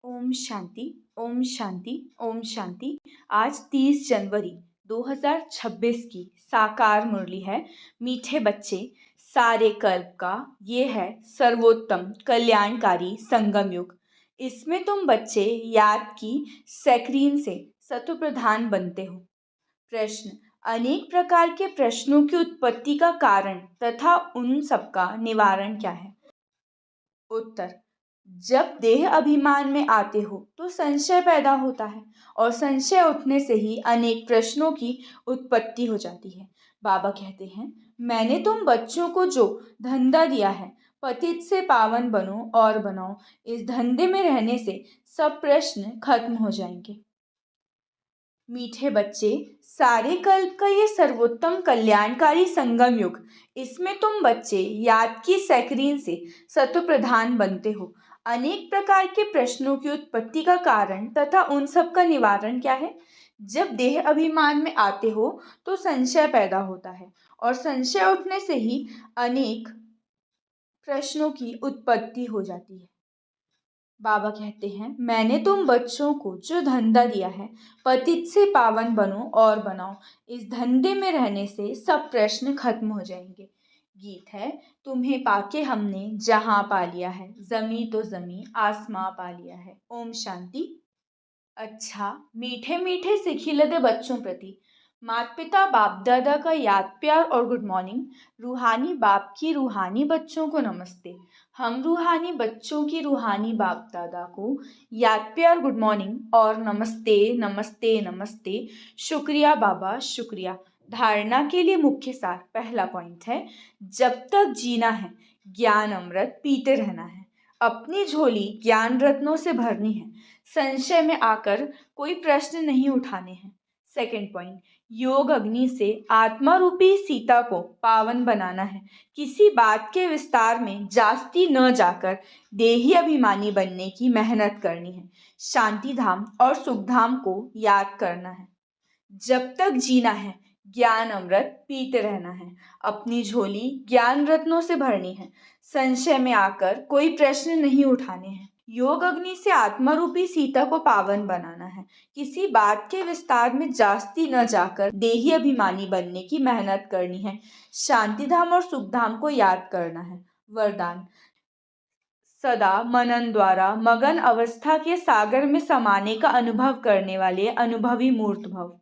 ओम शांति। ओम शांति। ओम शांति। आज 30 जनवरी 2026 की साकार मुरली है। मीठे बच्चे, सारे कल्प का ये है सर्वोत्तम कल्याणकारी संगम युग। इसमें तुम बच्चे याद की स्क्रीन से सत्व प्रधान बनते हो। प्रश्न: अनेक प्रकार के प्रश्नों की उत्पत्ति का कारण तथा उन सबका निवारण क्या है? उत्तर: जब देह अभिमान में आते हो तो संशय पैदा होता है और संशय उठने से ही अनेक प्रश्नों की उत्पत्ति हो जाती है। बाबा कहते हैं, मैंने तुम बच्चों को जो धंधा दिया है, पतित से पावन बनो और बनाओ, इस धंधे में रहने से सब प्रश्न खत्म हो जाएंगे। मीठे बच्चे, सारे कल्प का ये सर्वोत्तम कल्याणकारी संगम युग, इसमें तुम बच्चे याद की स्क्रीन से सत्व प्रधान बनते हो। अनेक प्रकार के प्रश्नों की उत्पत्ति का कारण तथा उन सब का निवारण क्या है? जब देह अभिमान में आते हो तो संशय पैदा होता है और संशय उठने से ही अनेक प्रश्नों की उत्पत्ति हो जाती है। बाबा कहते हैं, मैंने तुम बच्चों को जो धंधा दिया है, पतित से पावन बनो और बनाओ, इस धंधे में रहने से सब प्रश्न खत्म हो जाएंगे। गीत है, तुम्हें पाके हमने जहां पा लिया है, जमी तो जमी आसमां पा लिया है। ओम शांति। अच्छा, मीठे मीठे सिखिलते बच्चों प्रति माता पिता बाप दादा का याद प्यार और गुड मॉर्निंग। रूहानी बाप की रूहानी बच्चों को नमस्ते। हम रूहानी बच्चों की रूहानी बाप दादा को याद प्यार गुड मॉर्निंग और नमस्ते नमस्ते नमस्ते। शुक्रिया बाबा, शुक्रिया। धारणा के लिए मुख्य सार पहला पॉइंट है, जब तक जीना है ज्ञान अमृत पीते रहना है। अपनी झोली ज्ञान रत्नों से भरनी है। संशय में आकर कोई प्रश्न नहीं उठाने हैं। सेकंड पॉइंट, योग अग्नि से आत्मा रूपी सीता को पावन बनाना है। किसी बात के विस्तार में जास्ती न जाकर देही अभिमानी बनने की मेहनत करनी है। शांति धाम और सुख धाम को याद करना है। जब तक जीना है ज्ञान अमृत पीते रहना है। अपनी झोली ज्ञान रत्नों से भरनी है। संशय में आकर कोई प्रश्न नहीं उठाने हैं। योग अग्नि से आत्मा रूपी सीता को पावन बनाना है। किसी बात के विस्तार में जास्ती न जाकर देही अभिमानी बनने की मेहनत करनी है। शांति धाम और सुख धाम को याद करना है। वरदान: सदा मनन द्वारा मगन अवस्था के सागर में समाने का अनुभव करने वाले अनुभवी मूर्त भव।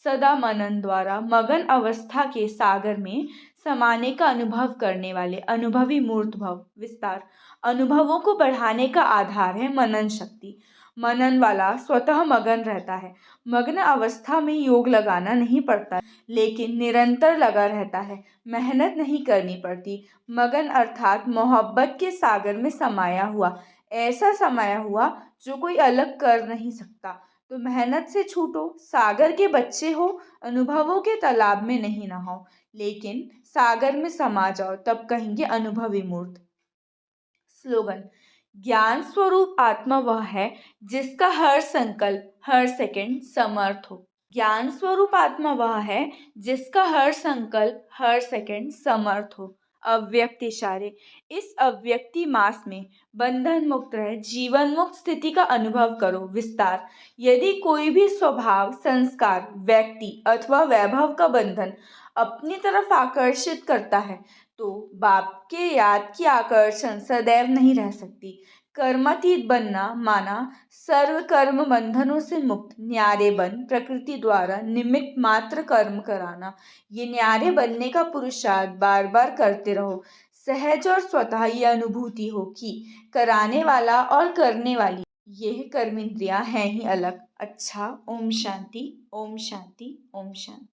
सदा मनन द्वारा मगन अवस्था के सागर में समाने का अनुभव करने वाले अनुभवी मूर्त भव। विस्तार: अनुभवों को बढ़ाने का आधार है मनन शक्ति। मनन वाला स्वतः मगन रहता है। मग्न अवस्था में योग लगाना नहीं पड़ता, लेकिन निरंतर लगा रहता है। मेहनत नहीं करनी पड़ती। मगन अर्थात मोहब्बत के सागर में समाया हुआ, ऐसा समाया हुआ जो कोई अलग कर नहीं सकता। तो मेहनत से छूटो, सागर के बच्चे हो, अनुभवों के तालाब में नहीं नहाओ, लेकिन सागर में समा जाओ, तब कहेंगे अनुभवी मूर्त। स्लोगन: ज्ञान स्वरूप आत्मा वह है जिसका हर संकल्प हर सेकंड समर्थ हो। ज्ञान स्वरूप आत्मा वह है जिसका हर संकल्प हर सेकंड समर्थ हो। अव्यक्त इशारे: इस अव्यक्ति मास में बंधन मुक्त रहे जीवन मुक्त स्थिति का अनुभव करो। विस्तार: यदि कोई भी स्वभाव, संस्कार, व्यक्ति अथवा वैभव का बंधन अपनी तरफ आकर्षित करता है तो बाप के याद की आकर्षण सदैव नहीं रह सकती। कर्मातीत बनना माना सर्व कर्म बंधनों से मुक्त न्यारे बन प्रकृति द्वारा निमित्त मात्र कर्म कराना। ये न्यारे बनने का पुरुषार्थ बार बार करते रहो। सहज और स्वतः ये अनुभूति हो कि कराने वाला और करने वाली यह कर्मेंद्रियां हैं ही अलग। अच्छा, ओम शांति। ओम शांति। ओम शांति।